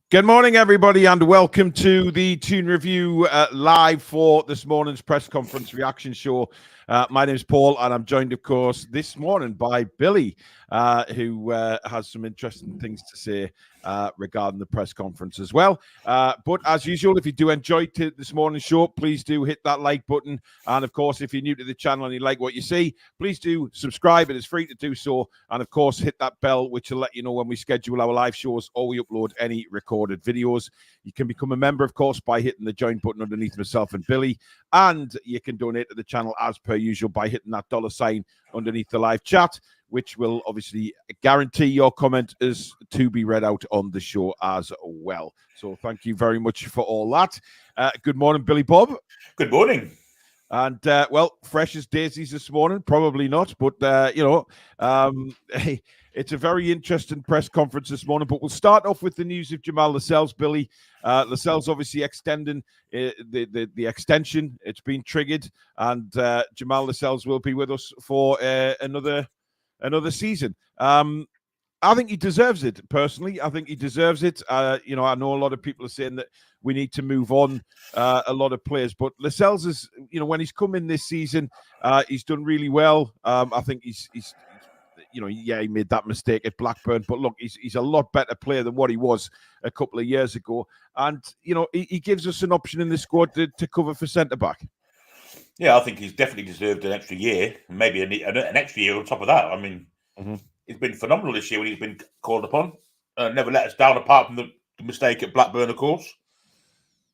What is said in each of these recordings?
Good morning, everybody, and welcome to the Toon Review live for this morning's press conference reaction show. My name is Paul, and I'm joined, of course, this morning by Billy, who has some interesting things to say regarding the press conference as well. But as usual, if you do enjoy this morning's show, please do hit that like button. And of course, if you're new to the channel and you like what you see, please do subscribe. It is free to do so. And of course, hit that bell, which will let you know when we schedule our live shows or we upload any recorded videos. You can become a member, of course, by hitting the join button underneath myself and Billy. And you can donate to the channel as per usual by hitting that $ underneath the live chat, which will obviously guarantee your comment is to be read out on the show as well. So thank you very much for all that. Good morning, Billy Bob. Good morning. And, well, fresh as daisies this morning, probably not, but, it's a very interesting press conference this morning. But we'll start off with the news of Jamal Lascelles, Billy. Lascelles obviously extending the extension. It's been triggered, and Jamal Lascelles will be with us for another season. I think he deserves it, personally. I think he deserves it. I know a lot of people are saying that we need to move on a lot of players, but Lascelles is, when he's come in this season, he's done really well. I think he's he made that mistake at Blackburn, but look, he's a lot better player than what he was a couple of years ago. And, he gives us an option in the squad to cover for centre-back. Yeah, I think he's definitely deserved an extra year, maybe an extra year on top of that. I mean, He's been phenomenal this year when he's been called upon. Never let us down, apart from the mistake at Blackburn, of course.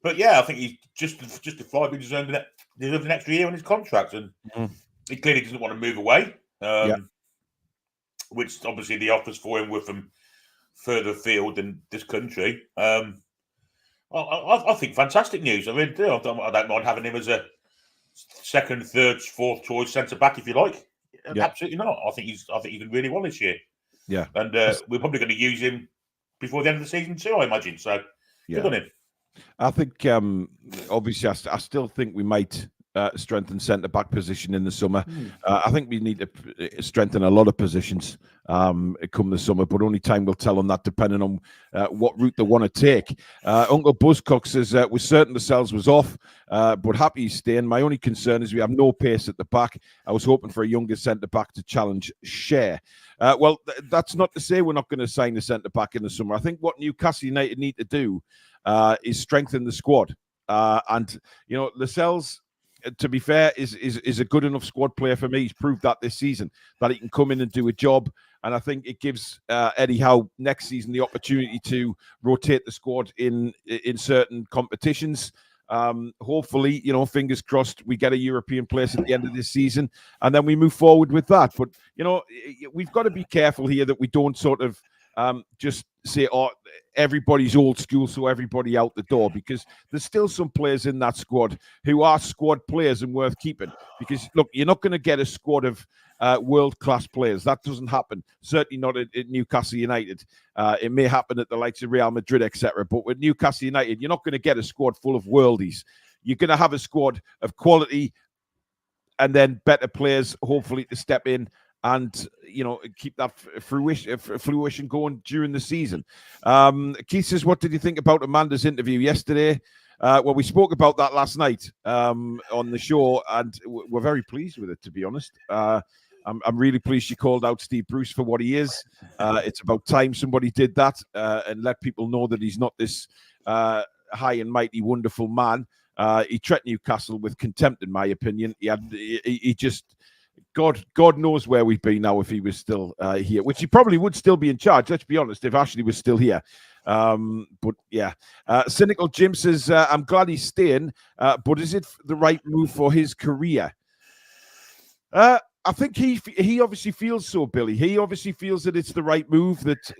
But yeah, I think he's justifiably deserved an extra year on his contract, and he clearly doesn't want to move away. Which obviously the offers for him were from further afield than this country. I think fantastic news. I really do. I don't mind having him as a second, third, fourth choice centre back, if you like. Yeah. Absolutely not. I think he's done really well this year. Yeah, and we're probably going to use him before the end of the season too, I imagine. So good on him. I think obviously I still think we might strengthen centre-back position in the summer. I think we need to strengthen a lot of positions come the summer, but only time will tell on that, depending on what route they want to take. Uncle Buzzcock says, we're certain Lascelles was off, but happy he's staying. My only concern is we have no pace at the back. I was hoping for a younger centre-back to challenge Share. Well, that's not to say we're not going to sign a centre-back in the summer. I think what Newcastle United need to do is strengthen the squad. And, Lascelles, to be fair, is a good enough squad player for me. He's proved that this season, that he can come in and do a job. And I think it gives Eddie Howe next season the opportunity to rotate the squad in certain competitions. Hopefully, fingers crossed, we get a European place at the end of this season, and then we move forward with that. But, we've got to be careful here that we don't sort of just say, oh, everybody's old school, so everybody out the door, because there's still some players in that squad who are squad players and worth keeping. Because, look, you're not going to get a squad of world-class players. That doesn't happen. Certainly not at Newcastle United. It may happen at the likes of Real Madrid, etc. But with Newcastle United, you're not going to get a squad full of worldies. You're going to have a squad of quality and then better players, hopefully, to step in and, keep that fruition going during the season. Keith says, what did you think about Amanda's interview yesterday? Well, we spoke about that last night on the show, and we're very pleased with it, to be honest. I'm really pleased she called out Steve Bruce for what he is. It's about time somebody did that and let people know that he's not this high and mighty, wonderful man. He treated Newcastle with contempt, in my opinion. He just... God knows where we'd be now if he was still here, which he probably would still be in charge, let's be honest, if Ashley was still here. But yeah, Cynical Jim says, I'm glad he's staying, but is it the right move for his career? I think he obviously feels so, Billy. He obviously feels that it's the right move, that,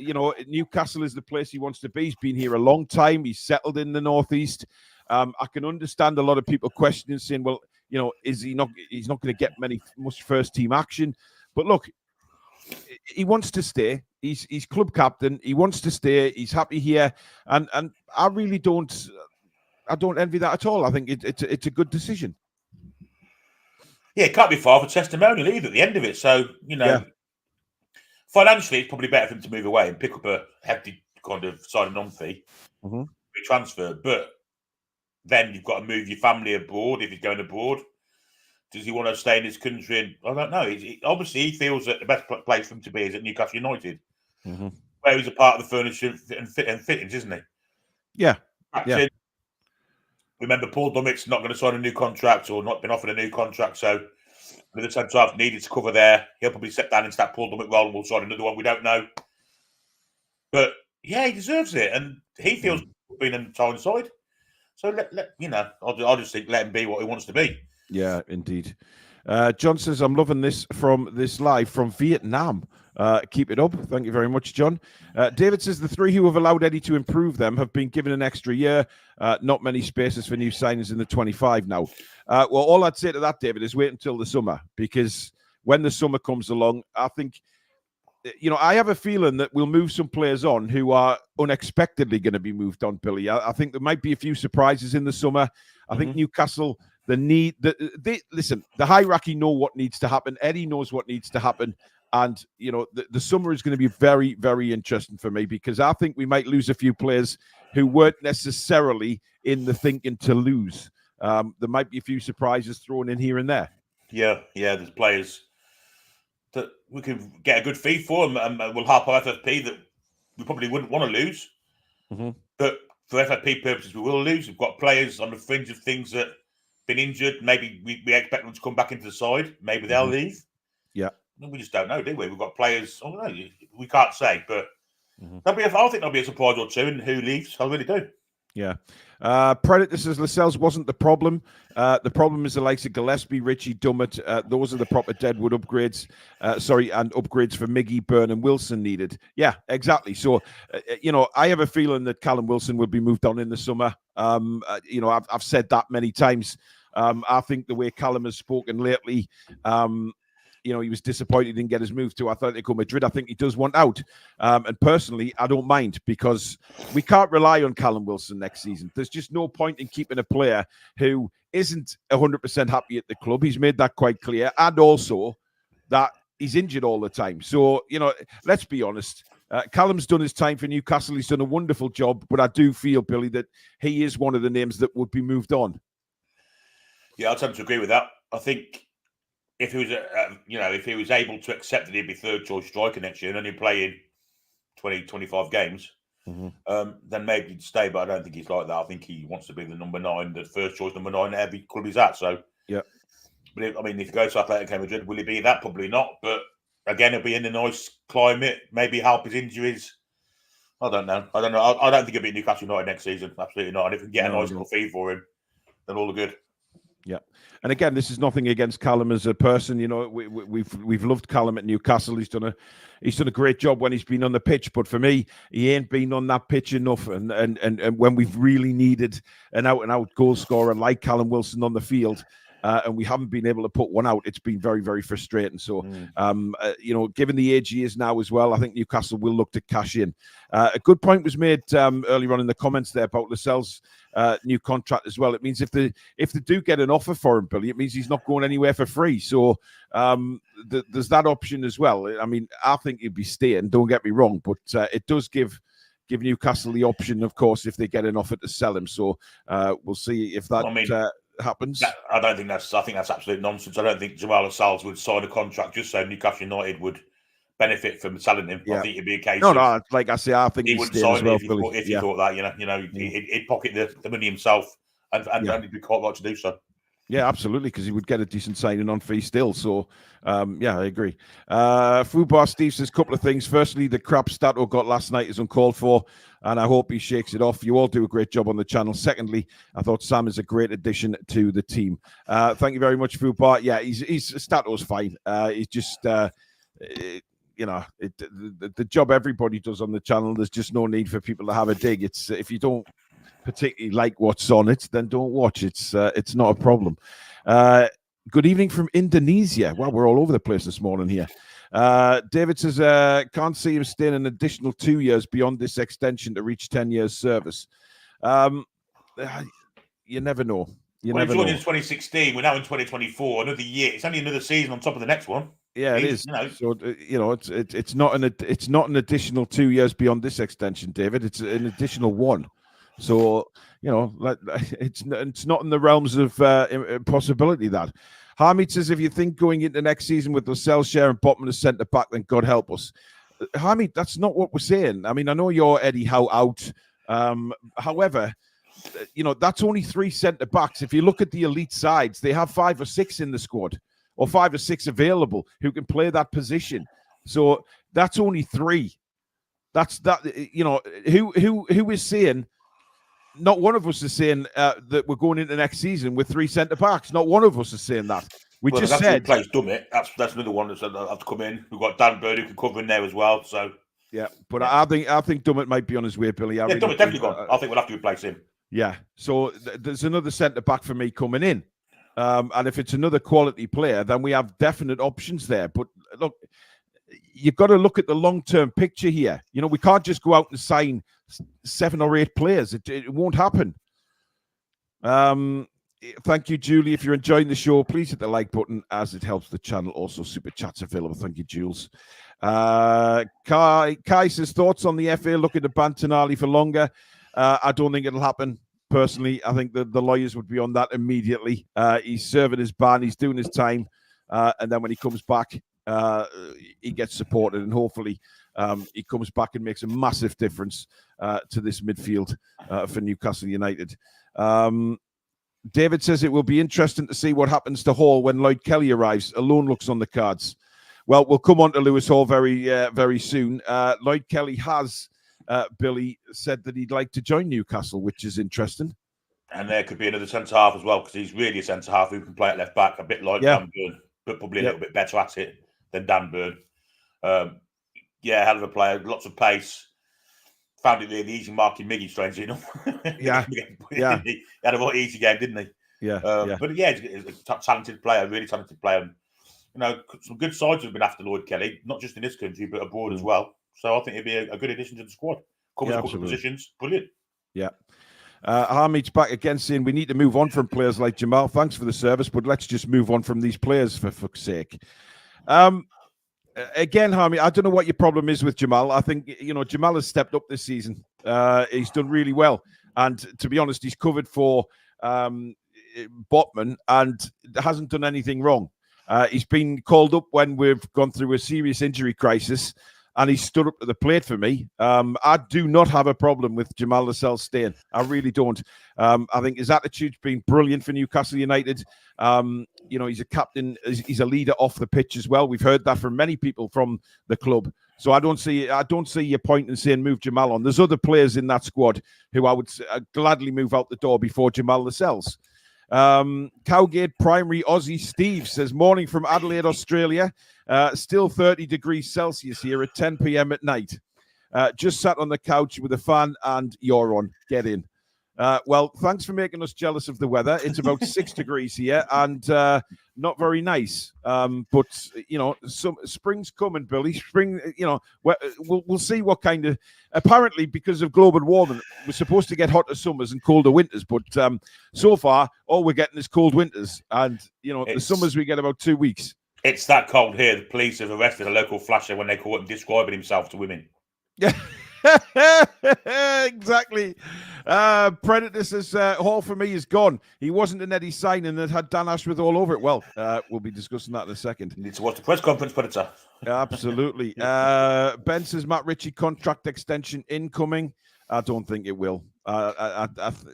Newcastle is the place he wants to be. He's been here a long time. He's settled in the Northeast. I can understand a lot of people questioning, saying, well, is he's not going to get much first team action. But look, he wants to stay. He's club captain. He wants to stay. He's happy here. And I really don't envy that at all. I think it's a good decision. Yeah, it can't be far for testimonial either at the end of it. So, financially, it's probably better for him to move away and pick up a hefty kind of signing on fee, transfer. But then you've got to move your family abroad if he's going abroad. Does he want to stay in his country? And I don't know. Obviously, he feels that the best place for him to be is at Newcastle United, where he's a part of the furniture and fittings, isn't he? Yeah. Remember, Paul Dummett's not going to sign a new contract or not been offered a new contract. So, with the centre half needed to cover there, he'll probably step down into that Paul Dummett role and we'll sign another one. We don't know. But, yeah, he deserves it. And he feels being on the time side. So, I'll just think let him be what he wants to be. Yeah, indeed. John says, I'm loving this live from Vietnam. Keep it up. Thank you very much, John. David says the three who have allowed Eddie to improve them have been given an extra year. Not many spaces for new signings in the 25 now. Well, all I'd say to that, David, is wait until the summer, because when the summer comes along, I think, I have a feeling that we'll move some players on who are unexpectedly going to be moved on, Billy. I think there might be a few surprises in the summer. I think Newcastle, listen, the hierarchy know what needs to happen. Eddie knows what needs to happen. And, the summer is going to be very, very interesting for me, because I think we might lose a few players who weren't necessarily in the thinking to lose. There might be a few surprises thrown in here and there. Yeah, there's players that we can get a good fee for, and we'll help our FFP that we probably wouldn't want to lose. But for FFP purposes, we will lose. We've got players on the fringe of things that have been injured. Maybe we expect them to come back into the side. Maybe they'll leave. Yeah. We just don't know, do we? We've got players. I don't know. We can't say, but I think there'll be a surprise or two in who leaves. I really do. Yeah. Predator says Lascelles wasn't the problem. The problem is the likes of Gillespie, Ritchie, Dummett. Those are the proper Deadwood upgrades. And upgrades for Miggy, Byrne, and Wilson needed. Yeah, exactly. So, I have a feeling that Callum Wilson will be moved on in the summer. I've said that many times. I think the way Callum has spoken lately, he was disappointed he didn't get his move to Atletico Madrid. I think he does want out. And personally, I don't mind, because we can't rely on Callum Wilson next season. There's just no point in keeping a player who isn't 100% happy at the club. He's made that quite clear. And also that he's injured all the time. So, let's be honest. Callum's done his time for Newcastle. He's done a wonderful job. But I do feel, Billy, that he is one of the names that would be moved on. Yeah, I'll tend to agree with that. I think if he was, if he was able to accept that he'd be third choice striker next year and only playing 20, 25 games, then maybe he'd stay. But I don't think he's like that. I think he wants to be the number 9, the first choice number 9 at every club he's at. So, yeah. But if he goes to Atletico Madrid, will he be that? Probably not. But again, he'll be in a nice climate. Maybe help his injuries. I don't know. I don't think he'll be at Newcastle United next season. Absolutely not. And if we can get a nice little fee for him, then all the good. Yeah, and again, this is nothing against Callum as a person. We've loved Callum at Newcastle. He's done a great job when he's been on the pitch. But for me, he ain't been on that pitch enough. And when we've really needed an out and out goal scorer like Callum Wilson on the field, and we haven't been able to put one out, it's been very, very frustrating. So, given the age he is now as well, I think Newcastle will look to cash in. A good point was made earlier on in the comments there about Lascelles' new contract as well. It means if they do get an offer for him, Billy, it means he's not going anywhere for free. So there's that option as well. I mean, I think he'd be staying, don't get me wrong, but it does give Newcastle the option, of course, if they get an offer to sell him. So we'll see if that happens. I think that's absolute nonsense. I don't think Jamal Lascelles would sign a contract just so Newcastle United would benefit from selling him. Yeah. I think it'd be a case. No, like I say, I think he wouldn't sign it if he thought that. He'd pocket the money himself, and he'd be quite right to do so. Yeah, absolutely, because he would get a decent signing on fee still. So, I agree. Fubar Steve says a couple of things. Firstly, the crap Stato got last night is uncalled for, and I hope he shakes it off. You all do a great job on the channel. Secondly, I thought Sam is a great addition to the team. Thank you very much, Fubar. Yeah, he's Stato's fine. He's just, the job everybody does on the channel. There's just no need for people to have a dig. It's if you don't particularly like what's on it, then don't watch. It's not a problem. Good evening from Indonesia. Wow, we're all over the place this morning here. David says, can't see him staying an additional 2 years beyond this extension to reach 10 years service. You never know. You well, never he joined know. in 2016. We're now in 2024. Another year. It's only another season on top of the next one. Yeah, it is. So it's not an additional 2 years beyond this extension, David. It's an additional one. So it's not in the realms of possibility that. Hamid says, if you think going into next season with Lascelles share and Botman as centre back, then God help us. Hamid, that's not what we're saying. I mean, I know you're Eddie Howe out. However, that's only 3 centre backs. If you look at the elite sides, they have 5 or 6 in the squad, or 5 or 6 available who can play that position. So that's only 3. That's that. Who is saying? Not one of us is saying that we're going into next season with 3 centre backs. Not one of us is saying that. We just said replace Dummett. That's another one that's have to come in. We've got Dan Bird who can cover in there as well. So yeah, but yeah. I think Dummett might be on his way, Billy. Dummett definitely gone. I think we'll have to replace him. Yeah. So there's another centre back for me coming in. And if it's another quality player, then we have definite options there. But look, you've got to look at the long-term picture here. We can't just go out and sign 7 or 8 players. It won't happen. Thank you, Julie. If you're enjoying the show, please hit the like button as it helps the channel. Also, super chats available. Thank you, Jules. Kai says, thoughts on the FA looking to ban Tonali for longer? I don't think it'll happen. Personally, I think the lawyers would be on that immediately. He's serving his ban. He's doing his time. And then when he comes back, he gets supported. And hopefully he comes back and makes a massive difference to this midfield for Newcastle United. David says it will be interesting to see what happens to Hall when Lloyd Kelly arrives. A loan looks on the cards. Well, we'll come on to Lewis Hall very soon. Lloyd Kelly has... Billy said that he'd like to join Newcastle, which is interesting. And there could be another centre-half as well, because he's really a centre-half who can play at left-back, a bit like Dan Burn, but probably a little bit better at it than Dan Burn. Hell of a player, lots of pace. Found it really easy marking Miggy, strangely enough. He had a very easy game, didn't he? But he's a talented player, really talented player. And, some good sides have been after Lloyd Kelly, not just in this country, but abroad as well. So I think it'd be a good addition to the squad. Covers a couple of positions. Brilliant. Yeah. Hamid's back again saying we need to move on from players like Jamal. Thanks for the service, but let's just move on from these players for fuck's sake. Again, Hamid, I don't know what your problem is with Jamal. I think, Jamal has stepped up this season. He's done really well. And to be honest, he's covered for Botman and hasn't done anything wrong. He's been called up when we've gone through a serious injury crisis. And he stood up to the plate for me. I do not have a problem with Jamal Lascelles staying. I really don't. I think his attitude's been brilliant for Newcastle United. He's a captain. He's a leader off the pitch as well. We've heard that from many people from the club. So I don't see your point in saying move Jamal on. There's other players in that squad who I would gladly move out the door before Jamal Lascelles. Cowgate Primary Aussie Steve says, morning from Adelaide, Australia. Still 30 degrees Celsius here at 10 p.m. at night. Just sat on the couch with a fan and you're on. Get in. Well, thanks for making us jealous of the weather. It's about 6 degrees here and not very nice. But, spring's coming, Billy. Spring, we'll see what kind of... Apparently, because of global warming, we're supposed to get hotter summers and colder winters. But so far, all we're getting is cold winters. And, the summers we get about 2 weeks. It's that cold here. The police have arrested a local flasher when they caught him describing himself to women. Yeah, exactly. Predator says, Hall for me is gone. He wasn't an Eddie signing that had Dan Ashworth all over it. Well, we'll be discussing that in a second. You need to watch the press conference, Predator. Absolutely. Ben says, Matt Ritchie contract extension incoming. I don't think it will.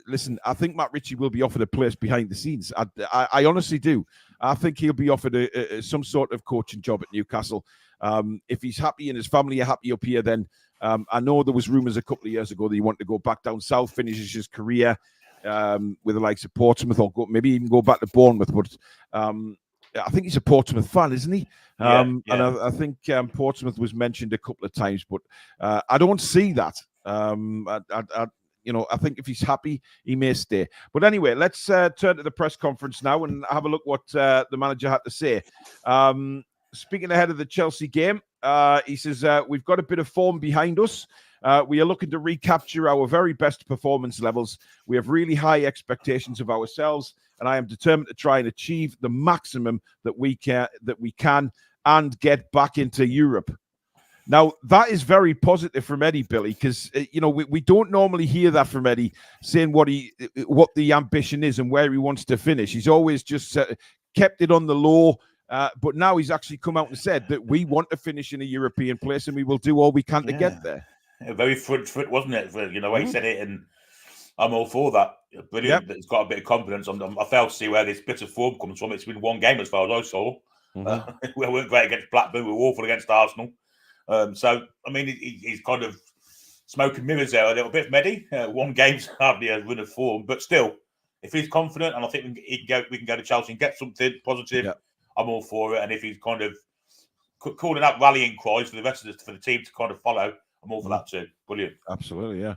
Listen, I think Matt Ritchie will be offered a place behind the scenes. I honestly do. I think he'll be offered some sort of coaching job at Newcastle. If he's happy and his family are happy up here, then I know there was rumours a couple of years ago that he wanted to go back down south, finishes his career with the likes of Portsmouth, or maybe even go back to Bournemouth. But I think he's a Portsmouth fan, isn't he? And I think Portsmouth was mentioned a couple of times, but I don't see that. I think if he's happy, he may stay. But anyway, let's turn to the press conference now and have a look what the manager had to say. Speaking ahead of the Chelsea game, he says, we've got a bit of form behind us. We are looking to recapture our very best performance levels. We have really high expectations of ourselves and I am determined to try and achieve the maximum that we can and get back into Europe. Now, that is very positive from Eddie, Billy, because, we don't normally hear that from Eddie, saying what the ambition is and where he wants to finish. He's always just kept it on the low, but now he's actually come out and said that we want to finish in a European place and we will do all we can to get there. Very front foot, wasn't it? He said it, and I'm all for that. Brilliant. Yep. It's got a bit of confidence. I fail to see where this bit of form comes from. It's been one game as far as I saw. We weren't great against Blackburn. We were awful against Arsenal. He's kind of smoke and mirrors there a little bit, Mehdi. One game's hardly a run of form, but still, if he's confident, and I think we can go to Chelsea and get something positive, I'm all for it. And if he's kind of calling out rallying cries for the rest of for the team to kind of follow, I'm all for that too. Brilliant. Absolutely, yeah.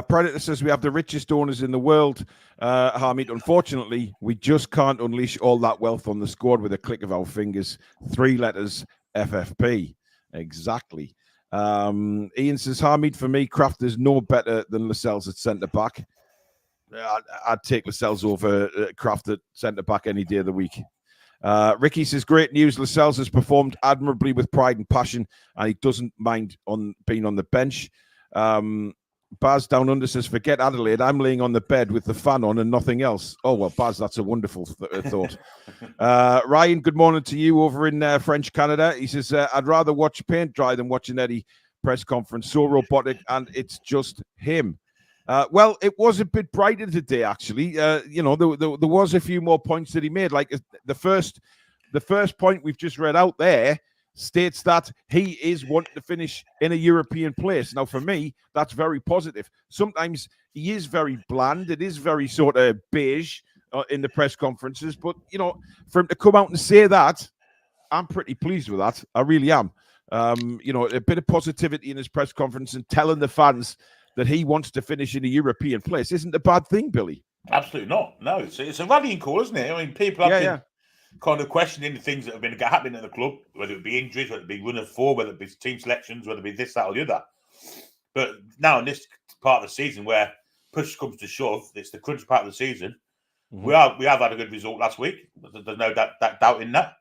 Predator says we have the richest owners in the world, Hamid. Unfortunately, we just can't unleash all that wealth on the squad with a click of our fingers. 3 letters, FFP. Exactly. Ian says, Hamid, for me, Kraft is no better than Lascelles at centre-back. I'd take Lascelles over Kraft at centre-back any day of the week. Ricky says, great news. Lascelles has performed admirably with pride and passion, and he doesn't mind being on the bench. Baz Down Under says, forget Adelaide. I'm laying on the bed with the fan on and nothing else. Oh, well, Baz, that's a wonderful thought. Ryan, good morning to you over in French Canada. He says, I'd rather watch paint dry than watch an Eddie press conference. So robotic, and it's just him. Well, it was a bit brighter today, actually. There was a few more points that he made. Like the first point we've just read out there states that he is wanting to finish in a European place. Now, for me, that's very positive. Sometimes he is very bland. It is very sort of beige in the press conferences. But, for him to come out and say that, I'm pretty pleased with that. I really am. A bit of positivity in his press conference and telling the fans that he wants to finish in a European place isn't a bad thing, Billy. Absolutely not. No, it's a rallying call, isn't it? I mean, people have been kind of questioning the things that have been happening in the club, whether it be injuries, whether it be run of form, whether it be team selections, whether it be this, that, or the other. But now in this part of the season where push comes to shove, it's the crunch part of the season. We have had a good result last week. There's no doubt in that.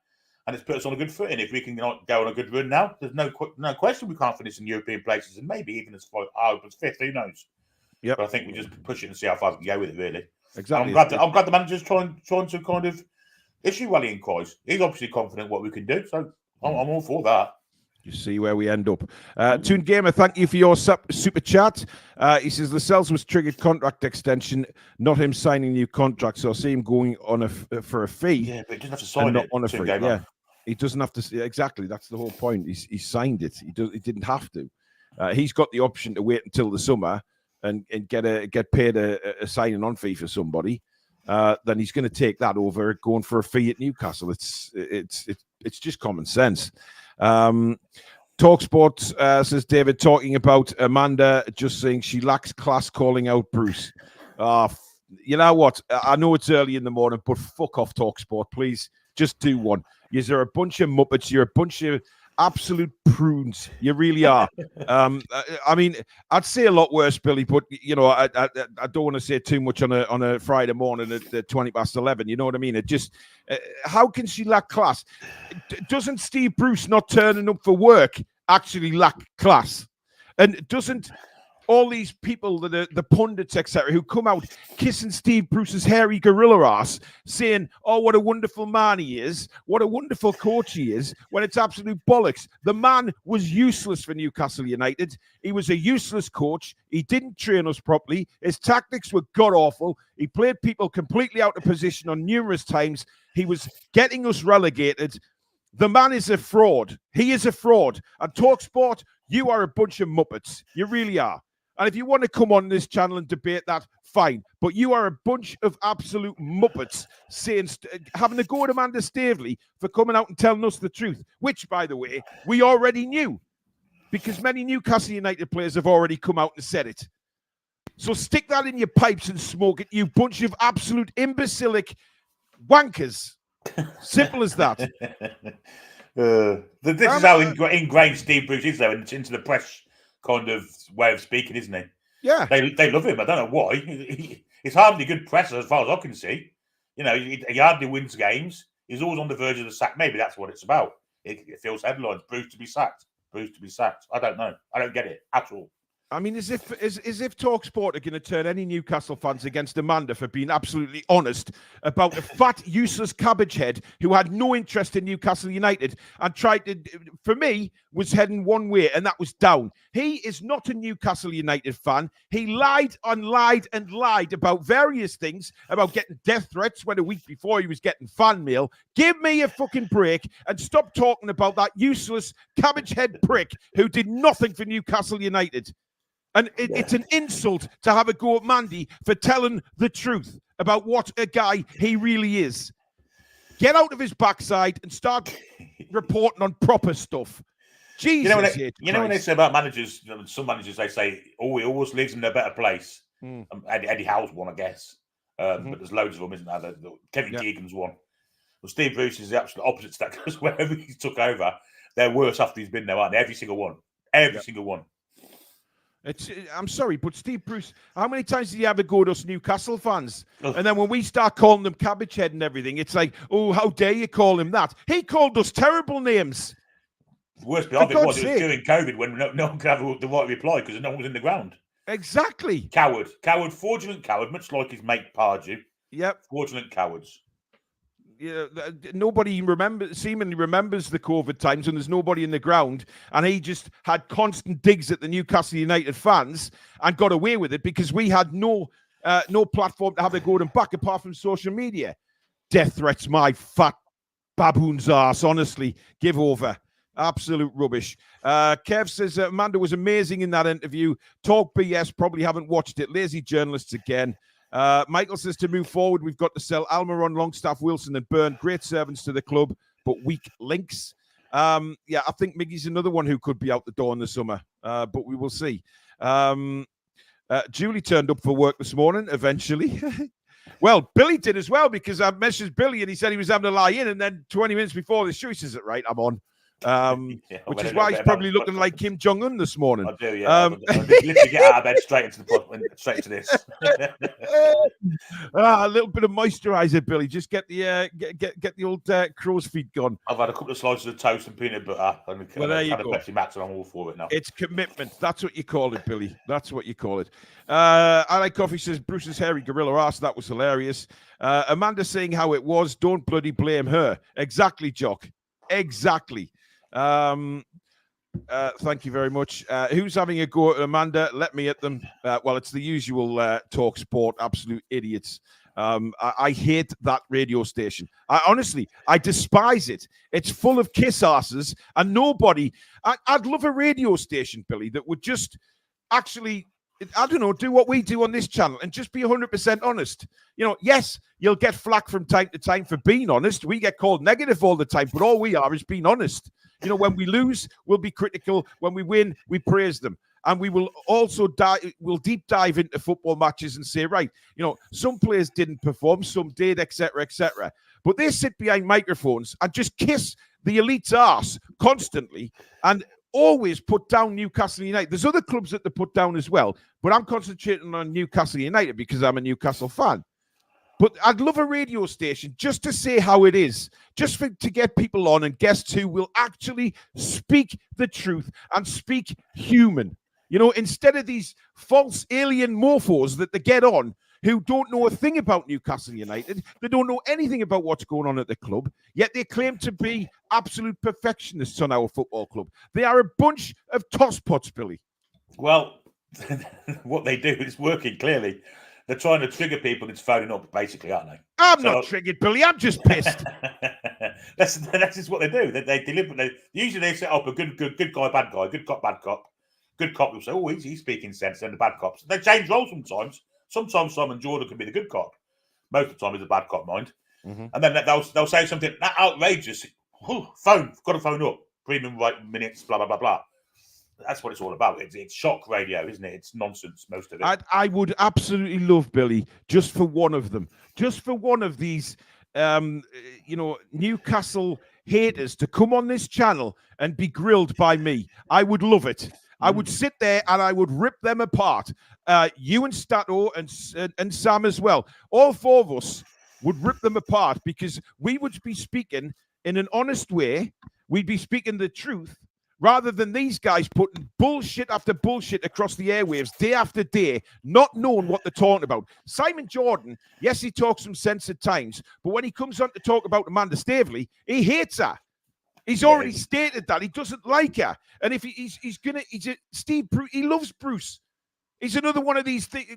And it's put us on a good footing. If we can go on a good run now, there's no question we can't finish in European places, and maybe even as far as 5th. Who knows? Yeah. But I think we just push it and see how far we can go with it. Really. Exactly. I'm glad the manager's trying to kind of issue rallying cries. He's obviously confident what we can do, so I'm all for that. You see where we end up. Toon Gamer, thank you for your super chat. He says Lascelles was triggered contract extension, not him signing new contracts. So I see him going on for a fee. Yeah, but he doesn't have to sign it. On a free. Yeah, he doesn't have to. Exactly, that's the whole point. He signed it. He didn't have to. He's got the option to wait until the summer and get paid a signing on fee for somebody. Then he's going to take that over going for a fee at Newcastle. It's just common sense. TalkSport says David talking about Amanda just saying she lacks class, calling out Bruce. You know what? I know it's early in the morning, but fuck off, TalkSport, please. Just do one. You're a bunch of muppets. You're a bunch of absolute prunes. You really are. I mean, I'd say a lot worse, Billy, but I don't want to say too much on a Friday morning at 11:20. You know what I mean? It just how can she lack class? Doesn't Steve Bruce not turning up for work actually lack class? And doesn't all these people, the pundits, etc., who come out kissing Steve Bruce's hairy gorilla ass, saying, oh, what a wonderful man he is, what a wonderful coach he is, when it's absolute bollocks. The man was useless for Newcastle United. He was a useless coach. He didn't train us properly. His tactics were god-awful. He played people completely out of position on numerous times. He was getting us relegated. The man is a fraud. He is a fraud. And TalkSport, you are a bunch of muppets. You really are. And if you want to come on this channel and debate that, fine. But you are a bunch of absolute muppets having a go at Amanda Staveley for coming out and telling us the truth, which, by the way, we already knew because many Newcastle United players have already come out and said it. So stick that in your pipes and smoke it, you bunch of absolute imbecilic wankers. Simple as that. This is how ingrained Steve Bruce is, though, into the press kind of way of speaking, isn't he? Yeah. They love him. I don't know why. He's hardly good press as far as I can see. You know, he hardly wins games. He's always on the verge of the sack. Maybe that's what it's about. It fills headlines. Bruce to be sacked. Bruce to be sacked. I don't know. I don't get it at all. I mean, as if TalkSport are going to turn any Newcastle fans against Amanda for being absolutely honest about a fat, useless cabbage head who had no interest in Newcastle United and tried to, for me, was heading one way, and that was down. He is not a Newcastle United fan. He lied and lied and lied about various things, about getting death threats when a week before he was getting fan mail. Give me a fucking break and stop talking about that useless cabbage head prick who did nothing for Newcastle United. And it's an insult to have a go at Mandy for telling the truth about what a guy he really is. Get out of his backside and start reporting on proper stuff. Jesus, you know when they say about managers, some managers, they say, oh, he always lives in a better place. Eddie Howe's one, I guess. But there's loads of them, isn't there? Kevin Keegan's one. Well, Steve Bruce is the absolute opposite to that, because wherever he took over, they're worse after he's been there, aren't they? Every single one. Every single one. I'm sorry, but Steve Bruce, how many times did he ever go to us Newcastle fans? And then when we start calling them cabbage head and everything, it's like, oh, how dare you call him that? He called us terrible names. The worst part of it was during COVID when no one could have the right reply because no one was in the ground. Exactly. Coward, fraudulent coward, much like his mate Pardew. Yep. Fraudulent cowards. Yeah, nobody seemingly remembers the COVID times when there's nobody in the ground, and he just had constant digs at the Newcastle United fans and got away with it because we had no platform to have a go at him back apart from social media. Death threats, my fat baboon's arse. Honestly, give over. Absolute rubbish. Kev says Amanda was amazing in that interview. Talk BS, probably haven't watched it. Lazy journalists again. Michael says to move forward, we've got to sell Almiron, Longstaff, Wilson, and Byrne. Great servants to the club, but weak links. I think Miggy's another one who could be out the door in the summer, but we will see. Julie turned up for work this morning, eventually. Well, Billy did as well, because I messaged Billy and he said he was having to lie in, and then 20 minutes before the show, he says, right, I'm on. Which is why he's probably looking like Kim Jong-un this morning. I do, yeah. I literally get out of bed straight into this. A little bit of moisturizer, Billy. Just get the get the old crow's feet gone. I've had a couple of slices of toast and peanut butter. Well, there you go. Pepsi Max, and I'm all for it now. It's commitment. That's what you call it, Billy. That's what you call it. I Like Coffee says Bruce's hairy gorilla ass. That was hilarious. Amanda saying how it was. Don't bloody blame her. Exactly, Jock. Exactly. Thank you very much. Who's having a go at Amanda? Let me at them. Well, it's the usual TalkSport absolute idiots. I hate that radio station. I despise it. It's full of kiss asses and nobody. I'd love a radio station, Billy, that would just actually, I don't know, do what we do on this channel and just be 100% honest. You know, yes, you'll get flack from time to time for being honest. We get called negative all the time, but all we are is being honest. You know, when we lose, we'll be critical. When we win, we praise them. And we will also we'll deep dive into football matches and say, right, you know, some players didn't perform, some did, etc., etc. But they sit behind microphones and just kiss the elite's arse constantly and always put down Newcastle United. There's other clubs that they put down as well, but I'm concentrating on Newcastle United because I'm a Newcastle fan. But I'd love a radio station just to say how it is, just to get people on and guests who will actually speak the truth and speak human. You know, instead of these false alien morphos that they get on who don't know a thing about Newcastle United. They don't know anything about what's going on at the club, yet they claim to be absolute perfectionists on our football club. They are a bunch of tosspots, Billy. Well, what they do is working, clearly. They're trying to trigger people into phoning up, basically, aren't they? I'm not triggered, Billy. I'm just pissed. That's just what they do. They deliberately. Usually they set up a good guy, bad guy, good cop, bad cop. Good cop will say, "Oh, he's speaking sense," and the bad cops. They change roles sometimes. Sometimes Simon Jordan can be the good cop. Most of the time, he's a bad cop, mind. Mm-hmm. And then they'll say something that outrageous. Phone, got to phone up. Premium right minutes, blah blah blah blah. That's what it's all about. It's shock radio, isn't it? It's nonsense, most of it. I would absolutely love, Billy, just for one of them, just for one of these, Newcastle haters to come on this channel and be grilled by me. I would love it. I would sit there and I would rip them apart. You and Stato and Sam as well. All four of us would rip them apart, because we would be speaking in an honest way. We'd be speaking the truth, rather than these guys putting bullshit after bullshit across the airwaves day after day, not knowing what they're talking about. Simon Jordan, yes, he talks some sense at times, but when he comes on to talk about Amanda Staveley, he hates her. He's already stated that he doesn't like her, and if Steve Bruce, he loves Bruce. He's another one of these things.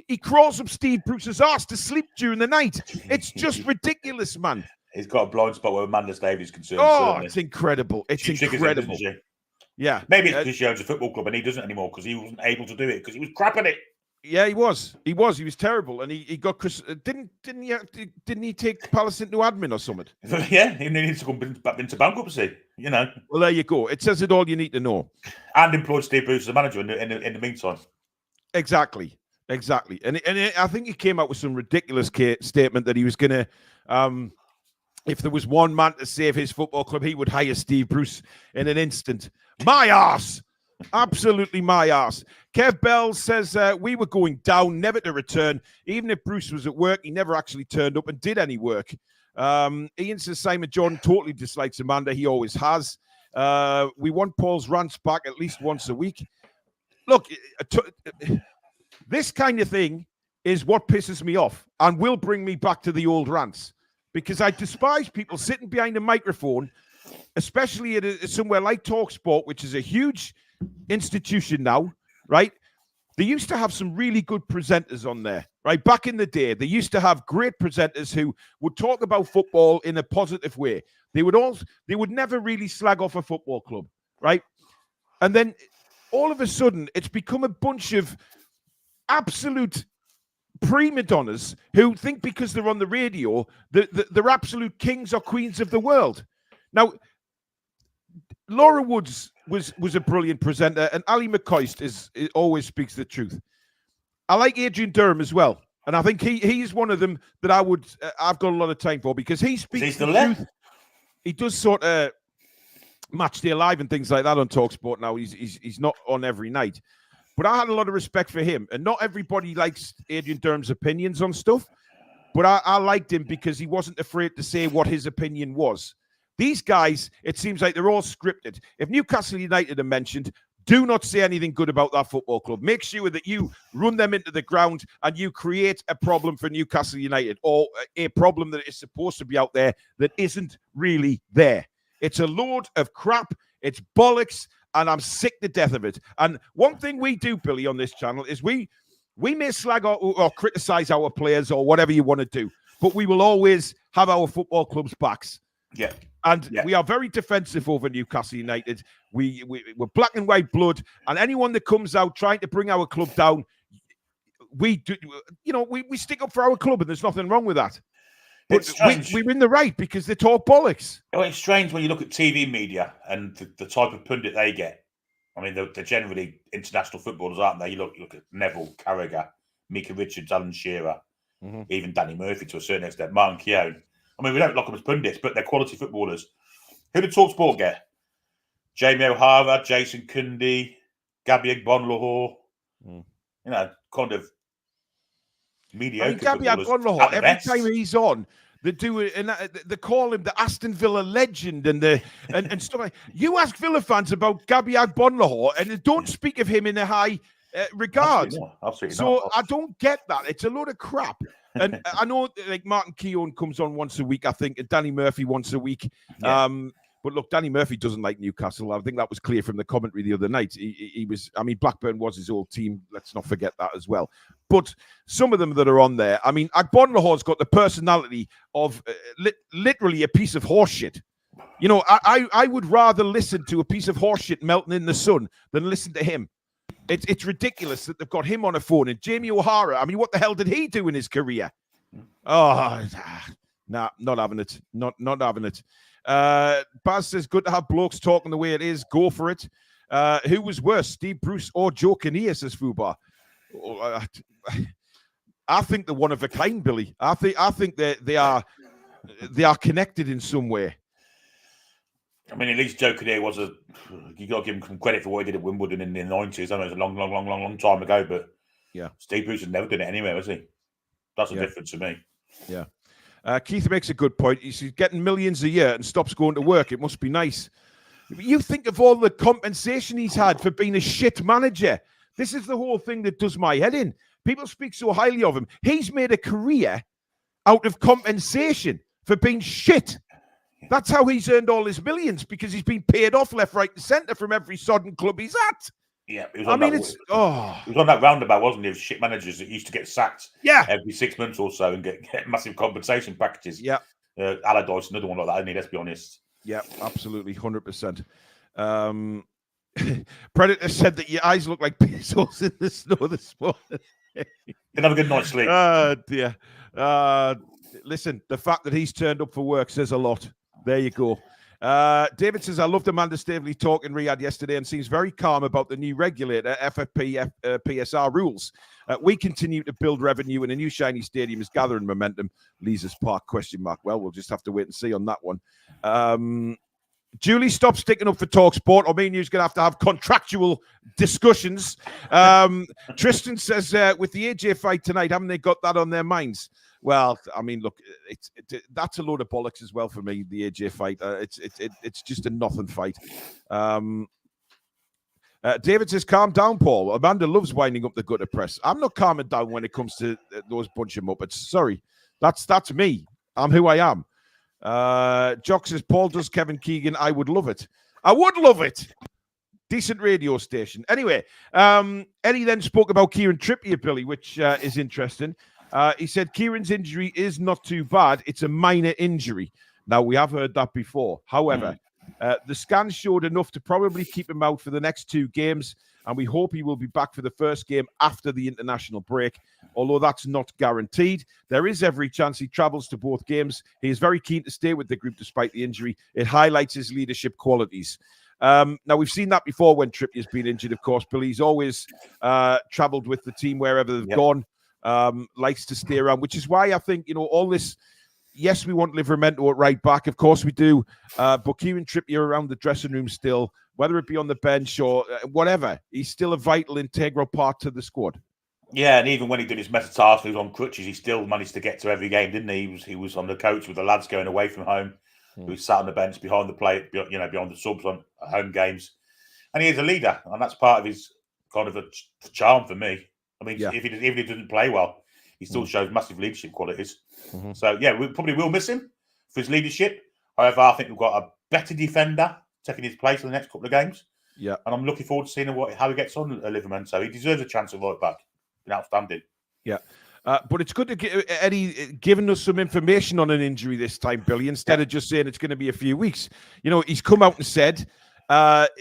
He crawls up Steve Bruce's arse to sleep during the night. It's just ridiculous, man. He's got a blind spot where Amanda Staveley's concerned. Oh, certainly. It's incredible. It's incredible. Him, yeah. Maybe it's because she owns a football club and he doesn't anymore because he wasn't able to do it because he was crap at it. Yeah, he was. He was terrible, and he got Chris. Didn't he take Palace into admin or something? Yeah, he needed to come back into bankruptcy. You know. Well, there you go. It says it all you need to know. And employed Steve Bruce as a manager in the meantime. Exactly. And I think he came out with some ridiculous statement that he was going to, if there was one man to save his football club, he would hire Steve Bruce in an instant. My arse. Absolutely my arse. Kev Bell says, we were going down, never to return. Even if Bruce was at work, he never actually turned up and did any work. Ian says, Simon Jordan totally dislikes Amanda. He always has. We want Paul's rants back at least once a week. Look, this kind of thing is what pisses me off and will bring me back to the old rants, because I despise people sitting behind a microphone, especially at somewhere like TalkSport, which is a huge institution now, right? They used to have some really good presenters on there, right? Back in the day, they used to have great presenters who would talk about football in a positive way. They would never really slag off a football club, right? And then all of a sudden, it's become a bunch of absolute prima donnas who think because they're on the radio, they're absolute kings or queens of the world. Now, Laura Woods was a brilliant presenter, and Ali McCoist always speaks the truth. I like Adrian Durham as well, and I think he's one of them that I've got a lot of time for, because he speaks the truth. He does sort of Match Day Live and things like that on TalkSport now. He's not on every night, but I had a lot of respect for him, and not everybody likes Adrian Durham's opinions on stuff, but I liked him because he wasn't afraid to say what his opinion was. These guys, it seems like they're all scripted. If Newcastle United are mentioned, do not say anything good about that football club. Make sure that you run them into the ground and you create a problem for Newcastle United, or a problem that is supposed to be out there that isn't really there. It's a load of crap. It's bollocks, and I'm sick to death of it. And one thing we do, Billy, on this channel is we may slag or criticize our players or whatever you want to do, but we will always have our football club's backs. Yeah. And we are very defensive over Newcastle United. We're black and white blood, and anyone that comes out trying to bring our club down, we do. We stick up for our club, and there's nothing wrong with that. But we're in the right because they talk bollocks. It's strange when you look at TV media and the type of pundit they get. I mean, they're generally international footballers, aren't they? You look at Neville, Carragher, Mika Richards, Alan Shearer, even Danny Murphy to a certain extent, Martin Keown. I mean, we don't like them as pundits, but they're quality footballers. Who did TalkSport get? Jamie O'Hara, Jason Cundy, Gabby Agbonlahor. Kind of mediocre. Gabby Agbonlahor, every time he's on, they call him the Aston Villa legend and stuff like. You ask Villa fans about Gabby Agbonlahor, and they don't speak of him in a high regard. Absolutely so not. I don't get that. It's a load of crap. And I know, like, Martin Keown comes on once a week, I think, and Danny Murphy once a week. Yeah. But look, Danny Murphy doesn't like Newcastle. I think that was clear from the commentary the other night. He was, I mean, Blackburn was his old team. Let's not forget that as well. But some of them that are on there, I mean, Agbonlahor's got the personality of literally a piece of horseshit. I would rather listen to a piece of horseshit melting in the sun than listen to him. It's ridiculous that they've got him on a phone. And Jamie O'Hara, I mean, what the hell did he do in his career? Oh, nah, not having it. Not having it. Baz says, good to have blokes talking the way it is. Go for it. Who was worse, Steve Bruce or Joe Kinnear, says Fubar? I think they're one of a kind, Billy. I think they are connected in some way. I mean, at least Joe Kinnear you got to give him some credit for what he did at Wimbledon in the 90s. I know it's a long time ago, but yeah, Steve Bruce has never done it anywhere, has he? That's a difference to me. Yeah. Keith makes a good point. He's getting millions a year and stops going to work. It must be nice. You think of all the compensation he's had for being a shit manager. This is the whole thing that does my head in. People speak so highly of him. He's made a career out of compensation for being shit. That's how he's earned all his millions, because he's been paid off left, right, and centre from every sodden club he's at. Yeah, it was on that roundabout, wasn't it? Of shit managers that used to get sacked every 6 months or so and get massive compensation packages. Yeah. Allardyce, another one like that, isn't he? Let's be honest. Yeah, absolutely, 100%. Predator said that your eyes look like pesos in the snow this morning. Didn't have a good night's sleep. Oh, dear. Listen, the fact that he's turned up for work says a lot. There you go. David says, I loved Amanda Staveley talk in Riyadh yesterday and seems very calm about the new regulator, FFP, PSR rules. We continue to build revenue and a new shiny stadium is gathering momentum. Leazes Park, ? Well, we'll just have to wait and see on that one. Julie, stop sticking up for TalkSport, or me and you're going to have contractual discussions. Tristan says, with the AJ fight tonight, haven't they got that on their minds? Well, I mean, look, that's a load of bollocks as well for me, the AJ fight. It's just a nothing fight. David says, calm down, Paul. Amanda loves winding up the gutter press. I'm not calming down when it comes to those bunch of muppets. Sorry. That's me. I'm who I am. Jock says, Paul does Kevin Keegan. I would love it. I would love it. Decent radio station. Anyway, Eddie then spoke about Kieran Trippier, Billy, which is interesting. He said Kieran's injury is not too bad. It's a minor injury. Now, we have heard that before. However, the scans showed enough to probably keep him out for the next 2 games, and we hope he will be back for the first game after the international break, although that's not guaranteed. There is every chance he travels to both games. He is very keen to stay with the group despite the injury. It highlights his leadership qualities. Now, we've seen that before when Trippier's been injured, of course, but he's always travelled with the team wherever they've gone. Likes to stay around, which is why I think, all this, yes, we want Livramento at right back, of course we do, but Kieran Trippier around the dressing room still, whether it be on the bench or whatever, he's still a vital, integral part to the squad. Yeah, and even when he did his metatarsal, he was on crutches, he still managed to get to every game, didn't he? He was on the coach with the lads going away from home. He was sat on the bench behind the plate, behind the subs on home games. And he is a leader, and that's part of his kind of a charm for me. I mean, if he doesn't play well, he still shows massive leadership qualities. So, yeah, we probably will miss him for his leadership. However, I think we've got a better defender taking his place in the next couple of games. Yeah. And I'm looking forward to seeing how he gets on, Livramento. He deserves a chance at right back. Been outstanding. Yeah. But it's good to get Eddie giving us some information on an injury this time, Billy, instead of just saying it's going to be a few weeks. He's come out and said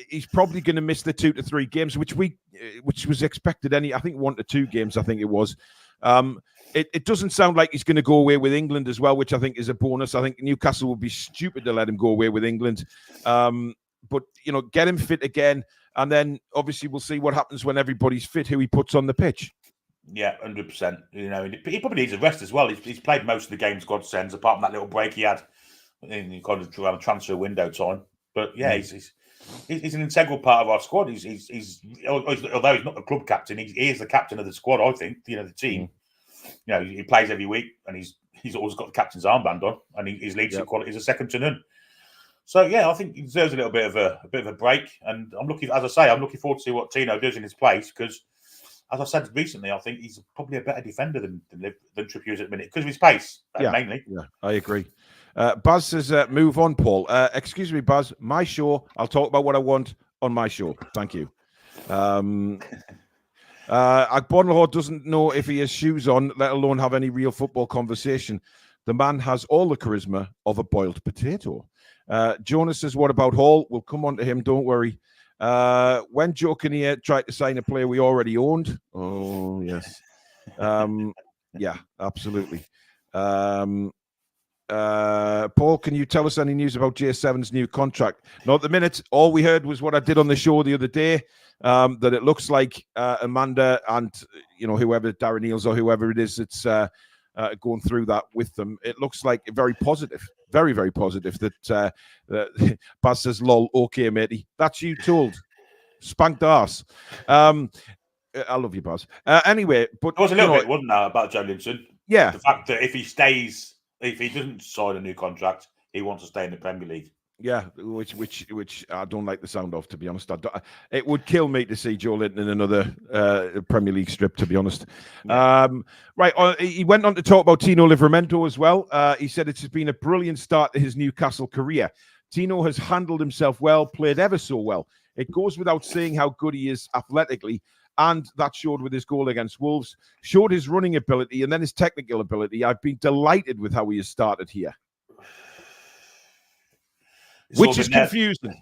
he's probably going to miss the 2 to 3 games, which was expected. I think 1 to 2 games, I think it was. It doesn't sound like he's going to go away with England as well, which I think is a bonus. I think Newcastle would be stupid to let him go away with England. But, get him fit again. And then obviously we'll see what happens when everybody's fit, who he puts on the pitch. Yeah, 100%. He probably needs a rest as well. He's played most of the games God sends, apart from that little break he had in kind of transfer window time. But yeah, he's an integral part of our squad. Although he's not the club captain, he is the captain of the squad. I think the team. He plays every week, and he's always got the captain's armband on, and his leadership quality is a second to none. So yeah, I think he deserves a little bit of a break. And I'm looking forward to see what Tino does in his place, because, as I said recently, I think he's probably a better defender than Trippier is at the minute because of his pace, mainly. Yeah, I agree. Baz says, move on, Paul. Excuse me, Baz. My show. I'll talk about what I want on my show. Thank you. Agbonlahor doesn't know if he has shoes on, let alone have any real football conversation. The man has all the charisma of a boiled potato. Jonas says, what about Hall? We'll come on to him. Don't worry. When Joe Kinnear tried to sign a player we already owned. Oh, yes. Yeah, absolutely. Paul, can you tell us any news about J7's new contract? Not at the minute. All we heard was what I did on the show the other day, that it looks like Amanda and, whoever, Darren Eales or whoever it is, it's going through that with them. It looks like very positive. Very, very positive that Baz says, lol, okay, matey. That's you told. Spanked arse. I love you, Baz. Anyway, but... There was a little bit, wasn't there, about Joelinton? Yeah. The fact that if he stays if he doesn't sign a new contract, he wants to stay in the Premier League. Yeah, which I don't like the sound of, to be honest. It would kill me to see Joelinton in another Premier League strip, to be honest. Yeah. Right, he went on to talk about Tino Livramento as well. He said it's been a brilliant start to his Newcastle career. Tino has handled himself well, played ever so well. It goes without saying how good he is athletically, and that showed with his goal against Wolves, showed his running ability and then his technical ability. I've been delighted with how he has started here. Which is confusing.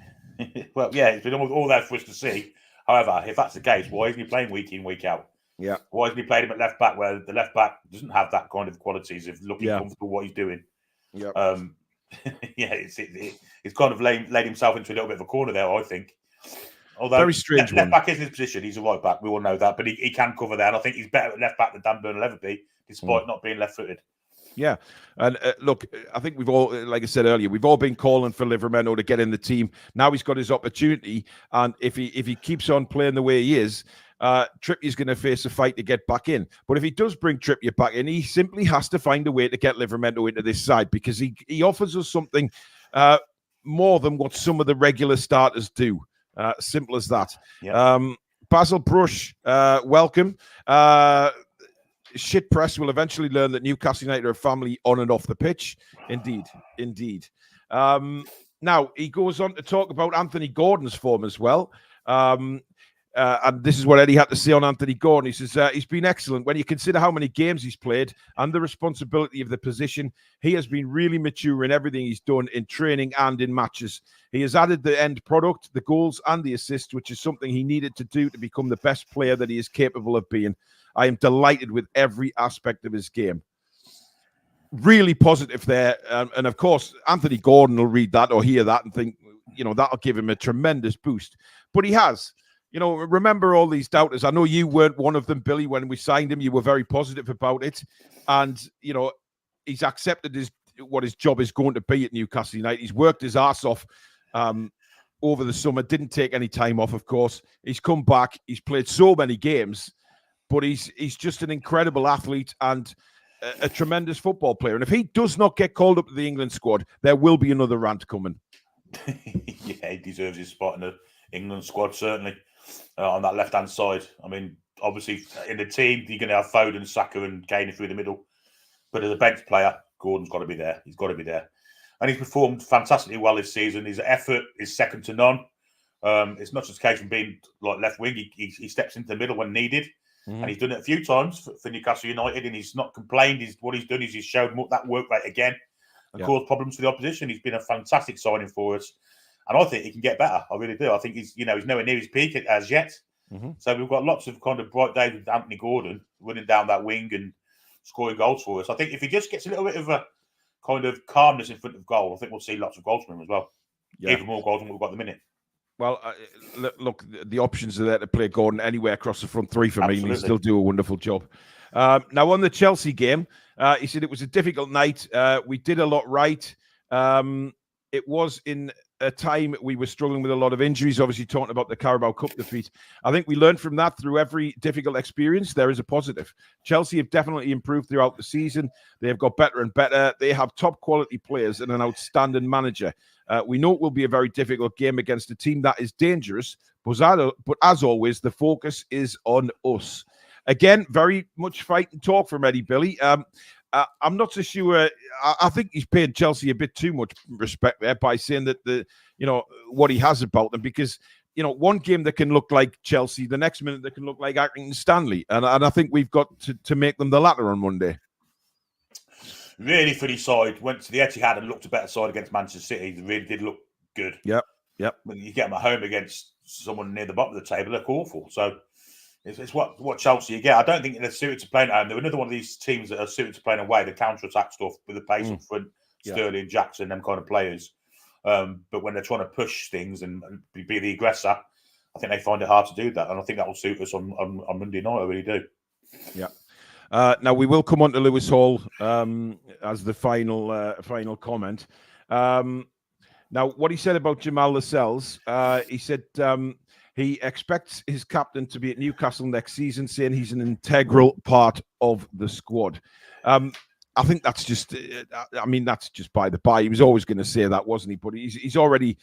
Well, yeah, it's been all there for us to see. However, if that's the case, why isn't he playing week in, week out? Yeah. Why isn't he playing him at left back, where the left back doesn't have that kind of qualities of looking comfortable what he's doing? Yeah. Yeah, it's kind of laid himself into a little bit of a corner there, I think. Although very strange left back isn't his position, he's a right back. We all know that, but he can cover there, and I think he's better at left back than Dan Burn will ever be, despite not being left-footed. Yeah, and look, I think we've all, like I said earlier, we've all been calling for Livramento to get in the team. Now he's got his opportunity, and if he keeps on playing the way he is, Trippier's going to face a fight to get back in. But if he does bring Trippier back in, he simply has to find a way to get Livramento into this side, because he offers us something more than what some of the regular starters do. Simple as that. Yeah. Basil Brush, welcome. Shit press will eventually learn that Newcastle United are a family on and off the pitch. Indeed. Now, he goes on to talk about Anthony Gordon's form as well. And this is what Eddie had to say on Anthony Gordon. He says, he's been excellent. When you consider how many games he's played and the responsibility of the position, he has been really mature in everything he's done in training and in matches. He has added the end product, the goals and the assists, which is something he needed to do to become the best player that he is capable of being. I am delighted with every aspect of his game. Really positive there. And of course, Anthony Gordon will read that or hear that and think, that'll give him a tremendous boost. But he has. Remember all these doubters. I know you weren't one of them, Billy, when we signed him. You were very positive about it. And, he's accepted what his job is going to be at Newcastle United. He's worked his ass off over the summer. Didn't take any time off, of course. He's come back. He's played so many games. But he's just an incredible athlete and a tremendous football player. And if he does not get called up to the England squad, there will be another rant coming. Yeah, he deserves his spot in the England squad, certainly, on that left-hand side. I mean, obviously, in the team, you're going to have Foden, Saka and Kane through the middle. But as a bench player, Gordon's got to be there. He's got to be there. And he's performed fantastically well this season. His effort is second to none. It's not just a case of being like left wing. He steps into the middle when needed. And he's done it a few times for Newcastle United, and he's not complained. What he's done is he's showed that work rate again and caused problems for the opposition. He's been a fantastic signing for us, and I think he can get better. I really do. I think he's nowhere near his peak as yet. So we've got lots of kind of bright days with Anthony Gordon running down that wing and scoring goals for us. I think if he just gets a little bit of a kind of calmness in front of goal, I think we'll see lots of goals from him as well. Yeah. Even more goals than we've got at the minute. Well, look, the options are there to play Gordon anywhere across the front three for me, and he'll still do a wonderful job. Now, on the Chelsea game, he said it was a difficult night. We did a lot right. It was in a time we were struggling with a lot of injuries, obviously talking about the Carabao Cup defeat. I think we learned from that. Through every difficult experience, there is a positive. Chelsea have definitely improved throughout the season. They have got better and better. They have top quality players and an outstanding manager. We know it will be a very difficult game against a team that is dangerous, but as always, the focus is on us. Again, very much fight and talk from Eddie, Billy. I'm not so sure. I think he's paid Chelsea a bit too much respect there by saying that what he has about them, because one game that can look like Chelsea, the next minute they can look like Accrington Stanley, and I think we've got to make them the latter on Monday. Really funny side. Went to the Etihad and looked a better side against Manchester City. They really did look good. Yep. When you get them at home against someone near the bottom of the table, they're awful. So it's what Chelsea you get. I don't think they're suited to playing at home. They're another one of these teams that are suited to playing away. The counter-attack stuff with the pace up front, Sterling, Jackson, them kind of players. But when they're trying to push things and be the aggressor, I think they find it hard to do that. And I think that will suit us on Monday night. I really do. Yeah. Now, we will come on to Lewis Hall as the final comment. Now, what he said about Jamal Lascelles, he said he expects his captain to be at Newcastle next season, saying he's an integral part of the squad. I think that's just, I mean, that's just by the by. He was always going to say that, wasn't he? But he's already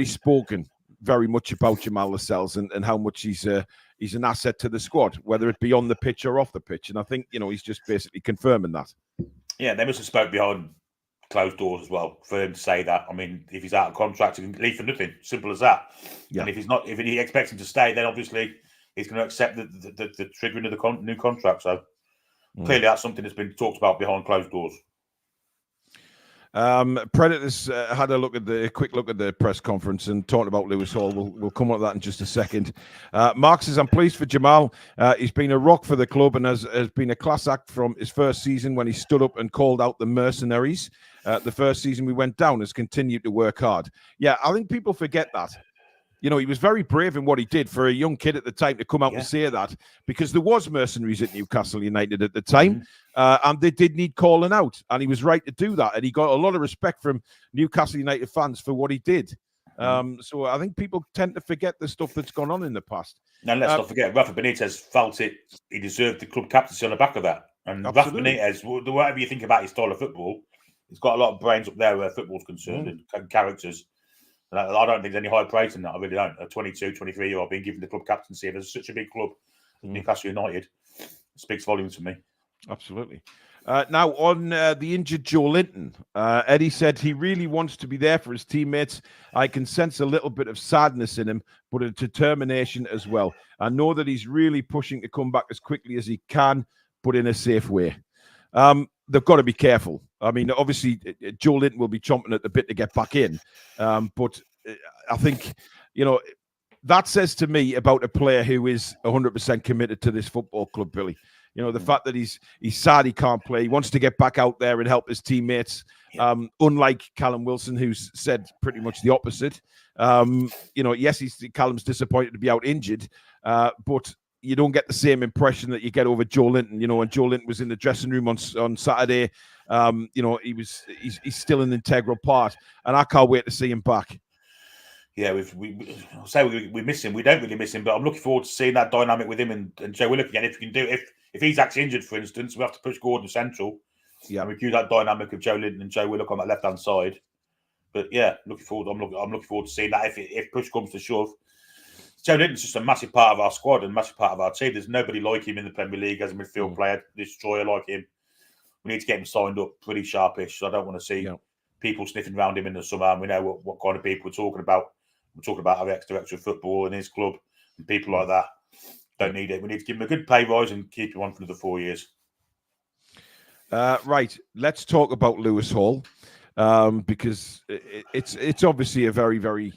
spoken very much about Jamal Lascelles and how much he's an asset to the squad, whether it be on the pitch or off the pitch. And I think, he's just basically confirming that. Yeah, they must have spoke behind closed doors as well for him to say that. I mean, if he's out of contract, he can leave for nothing. Simple as that. Yeah. And if he expects him to stay, then obviously he's going to accept the triggering of the new contract. So clearly that's something that's been talked about behind closed doors. Predators had a quick look at the press conference and talked about Lewis Hall. We'll come on to that in just a second. Mark says, I'm pleased for Jamal. He's been a rock for the club and has been a class act from his first season when he stood up and called out the mercenaries. The first season we went down, has continued to work hard. Yeah, I think people forget that. He was very brave in what he did for a young kid at the time to come out and say that, because there was mercenaries at Newcastle United at the time, and they did need calling out, and he was right to do that, and he got a lot of respect from Newcastle United fans for what he did. So I think people tend to forget the stuff that's gone on in the past. Now let's not forget, Rafa Benitez felt he deserved the club captaincy on the back of that. And Rafa Benitez, whatever you think about his style of football, he's got a lot of brains up there where football's concerned and characters. And I don't think there's any high praise in that. I really don't. A 22, 23-year-old being given the club captaincy, there's such a big club, Newcastle United, it speaks volumes to me. Absolutely. Now, on the injured Joelinton, Eddie said he really wants to be there for his teammates. I can sense a little bit of sadness in him, but a determination as well. I know that he's really pushing to come back as quickly as he can, but in a safe way. They've got to be careful. I mean, obviously, Joelinton will be chomping at the bit to get back in. But I think, that says to me about a player who is 100% committed to this football club, Billy. The fact that he's sad he can't play. He wants to get back out there and help his teammates. Unlike Callum Wilson, who's said pretty much the opposite. Yes, Callum's disappointed to be out injured, but you don't get the same impression that you get over Joelinton. And Joelinton was in the dressing room on Saturday. He's still an integral part, and I can't wait to see him back. Yeah, we miss him. We don't really miss him, but I'm looking forward to seeing that dynamic with him and Joe Willock again. If we can do, if he's actually injured, for instance, we have to push Gordon central. Yeah, and we do that dynamic of Joelinton and Joe Willock on that left hand side. But yeah, I'm looking forward to seeing that if push comes to shove. Joelinton's just a massive part of our squad and massive part of our team. There's nobody like him in the Premier League as a midfield player, destroyer like him. We need to get him signed up pretty sharpish. So I don't want to see people sniffing around him in the summer. And we know what kind of people we're talking about. We're talking about our ex-director of football and his club and people like that. Don't need it. We need to give him a good pay rise and keep him on for another 4 years. Right. Let's talk about Lewis Hall. Because it's obviously a very, very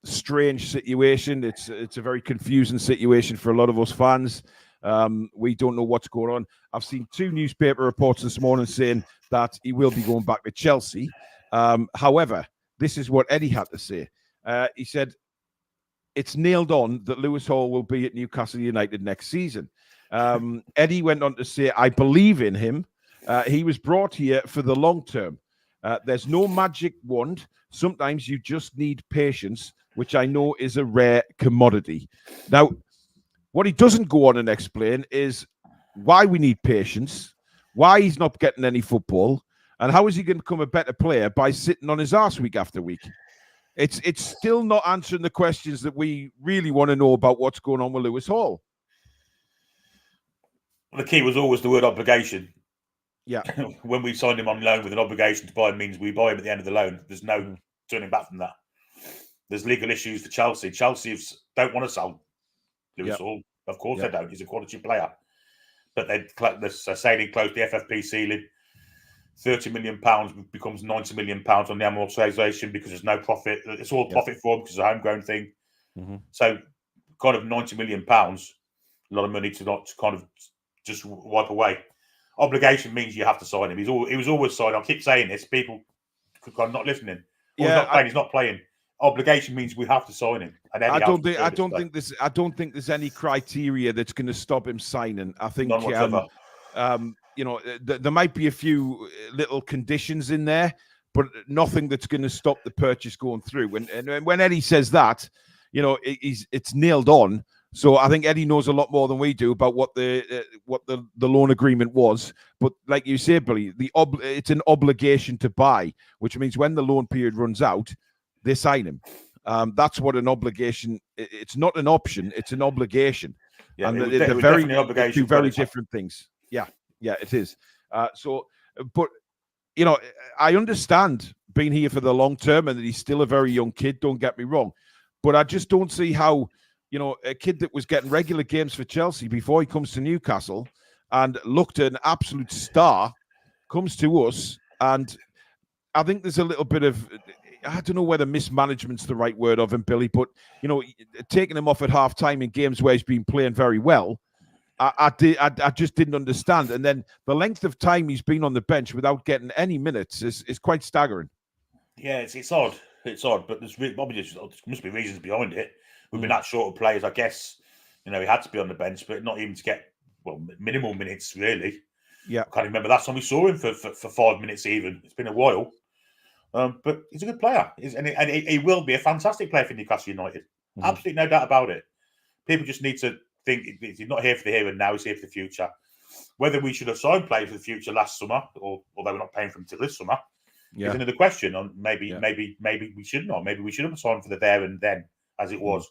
strange situation. It's a very confusing situation for a lot of us fans. We don't know what's going on. I've seen 2 newspaper reports this morning saying that he will be going back to Chelsea. However, this is what Eddie had to say. He said, it's nailed on that Lewis Hall will be at Newcastle United next season. Eddie went on to say, I believe in him. He was brought here for the long term. There's no magic wand. Sometimes you just need patience, which I know is a rare commodity. Now, what he doesn't go on and explain is why we need patience, why he's not getting any football, and how is he going to become a better player by sitting on his arse week after week. It's still not answering the questions that we really want to know about what's going on with Lewis Hall. The key was always the word obligation. Yeah. When we signed him on loan with an obligation to buy him, means we buy him at the end of the loan. There's no turning back from that. There's legal issues for Chelsea. Chelsea don't want to sell Lewis Hall. Of course they don't. He's a quality player. But they're saying he closed the FFP ceiling. £30 million becomes £90 million on the amortisation because there's no profit. It's all profit for him because it's a homegrown thing. So kind of £90 million, a lot of money to not kind of just wipe away. Obligation means you have to sign him. He was always signed. I keep saying this. People are not listening. He's not playing. Obligation means we have to sign him. And I don't think there's any criteria that's going to stop him signing. I think none whatsoever. There might be a few little conditions in there, but nothing that's going to stop the purchase going through. And when Eddie says that, it's nailed on So I think Eddie knows a lot more than we do about what the loan agreement was. But like you say, Billy, it's an obligation to buy, which means when the loan period runs out, they sign him. That's what an obligation. It's not an option; it's an obligation. Yeah, and they're very obligation. Two very different things. Yeah, it is. But you know, I understand being here for the long term and that he's still a very young kid. Don't get me wrong, but I just don't see how. You know, a kid that was getting regular games for Chelsea before he comes to Newcastle and looked an absolute star, comes to us. And I think there's a little bit of, I don't know whether mismanagement's the right word of him, Billy, but, you know, taking him off at half time in games where he's been playing very well, I just didn't understand. And then the length of time he's been on the bench without getting any minutes is quite staggering. Yeah, it's odd. It's odd, but there must be reasons behind it. We've been that short of players, I guess. You know, he had to be on the bench, but not even to get minimal minutes, really. Yeah, I can't remember last time we saw him for 5 minutes. Even it's been a while. But he's a good player, and he will be a fantastic player for Newcastle United. Mm-hmm. Absolutely no doubt about it. People just need to think he's not here for the here and now; he's here for the future. Whether we should have signed players for the future last summer, or although we're not paying for him until this summer, is another question. Maybe we should not. Maybe we should have signed for the there and then, as it was.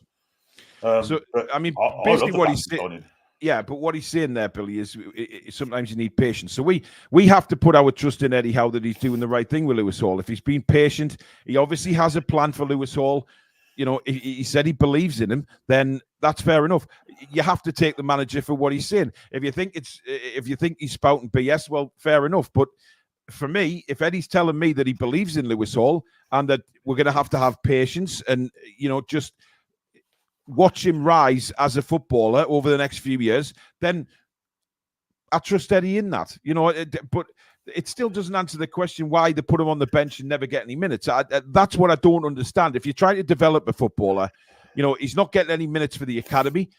So I mean, basically what he's saying. Yeah, but what he's saying there, Billy, is sometimes you need patience. So we have to put our trust in Eddie Howe that he's doing the right thing with Lewis Hall. If he's been patient, he obviously has a plan for Lewis Hall. You know, he said he believes in him, then that's fair enough. You have to take the manager for what he's saying. If you think he's spouting BS, well, fair enough. But for me, if Eddie's telling me that he believes in Lewis Hall and that we're going to have patience and, you know, just watch him rise as a footballer over the next few years, then I trust Eddie in that. You know, but it still doesn't answer the question why they put him on the bench and never get any minutes. That's what I don't understand. If you're trying to develop a footballer, you know, he's not getting any minutes for the academy.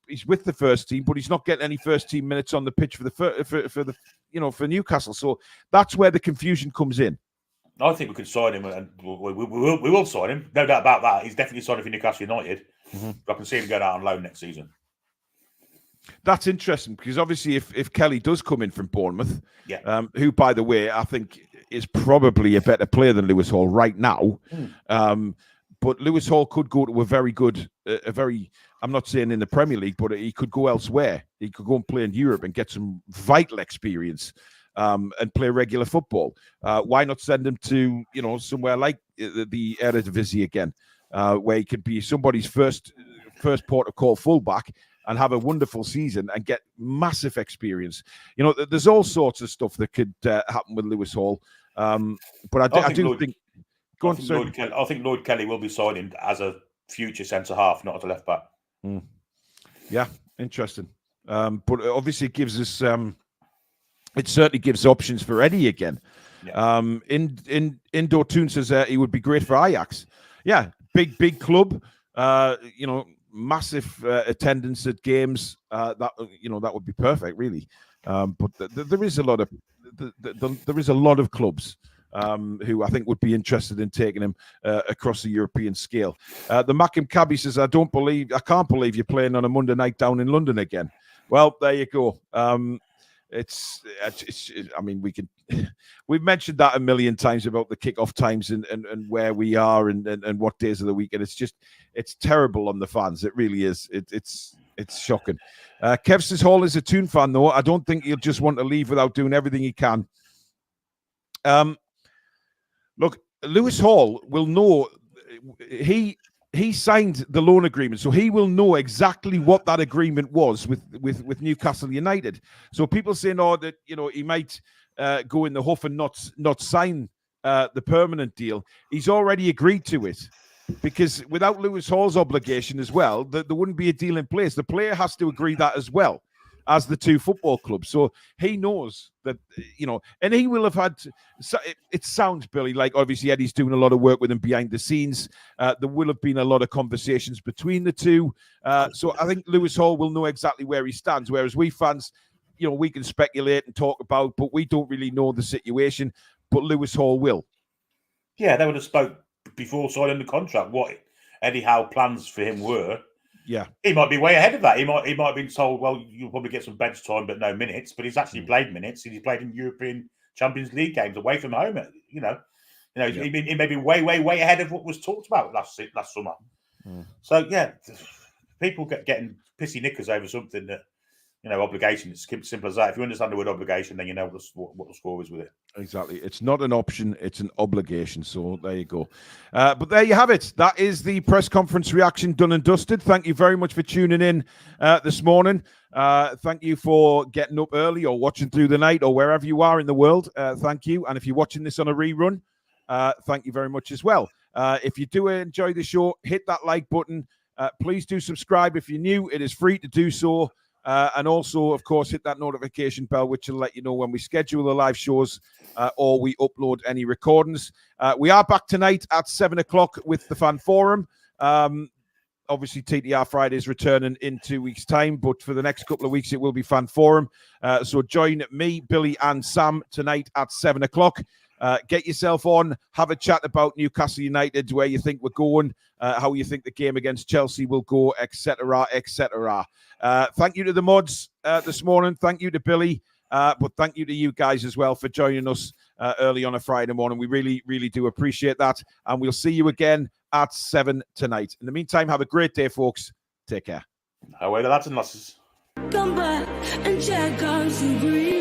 He's with the first team, but he's not getting any first team minutes on the pitch for Newcastle. So that's where the confusion comes in. I think we could sign him, and we will sign him. No doubt about that. He's definitely signed for Newcastle United. Mm-hmm. I can see him going out on loan next season. That's interesting because obviously, if Kelly does come in from Bournemouth, who, by the way, I think is probably a better player than Lewis Hall right now. But Lewis Hall could go to I'm not saying in the Premier League, but he could go elsewhere. He could go and play in Europe and get some vital experience. And play regular football. Why not send him to, you know, somewhere like the Eredivisie again, where he could be somebody's first port of call fullback and have a wonderful season and get massive experience. You know, there's all sorts of stuff that could happen with Lewis Hall. But I think Lloyd Kelly will be signing as a future centre half, not as a left back. Yeah, interesting. But obviously, it gives us. It certainly gives options for Eddie again. Yeah. Indoor Toon says he would be great for Ajax. Yeah, big club. You know, massive attendance at games. That would be perfect, really. But there is a lot of clubs who I think would be interested in taking him across the European scale. The Mackham Cabby says, I can't believe you're playing on a Monday night down in London again. Well, there you go. I mean, we've mentioned that a million times about the kickoff times and where we are and what days of the week. And it's terrible on the fans. It really is. It's shocking. Kev says Hall is a Toon fan, though. I don't think he'll just want to leave without doing everything he can. Look, Lewis Hall will know he signed the loan agreement, so he will know exactly what that agreement was with Newcastle United. So people saying, that, you know, he might go in the huff and not sign the permanent deal. He's already agreed to it, because without Lewis Hall's obligation as well, there wouldn't be a deal in place. The player has to agree that as well as the two football clubs. So he knows that, you know, and he will have had, it sounds, Billy, like obviously Eddie's doing a lot of work with him behind the scenes. There will have been a lot of conversations between the two. So I think Lewis Hall will know exactly where he stands, whereas we fans, you know, we can speculate and talk about, but we don't really know the situation, but Lewis Hall will. Yeah, they would have spoke before signing the contract what Eddie Howe plans for him were. Yeah. He might be way ahead of that. He might have been told, well, you'll probably get some bench time, but no minutes. But he's actually played minutes. He's played in European Champions League games away from home. He may be way ahead of what was talked about last summer. So yeah, people getting pissy knickers over something that, obligation. It's simple as that. If you understand the word obligation, then you know what the score is with it. Exactly. It's not an option, it's an obligation. So there you go. But there you have it. That is the press conference reaction done and dusted. Thank you very much for tuning in this morning. Thank you for getting up early or watching through the night or wherever you are in the world. Thank you. And if you're watching this on a rerun, thank you very much as well. If you do enjoy the show, hit that like button. Please do subscribe if you're new. It is free to do so. And also, of course, hit that notification bell, which will let you know when we schedule the live shows or we upload any recordings. We are back tonight at 7 o'clock with the Fan Forum. Obviously, TTR Friday is returning in 2 weeks' time, but for the next couple of weeks, it will be Fan Forum. So join me, Billy, and Sam tonight at 7 o'clock. Get yourself on, have a chat about Newcastle United, where you think we're going, how you think the game against Chelsea will go, etc., etc. Thank you to the mods this morning. Thank you to Billy, but thank you to you guys as well for joining us early on a Friday morning. We really, really do appreciate that, and we'll see you again at 7 tonight. In the meantime, have a great day, folks. Take care. Away the lads and lasses. Come back and check out some green.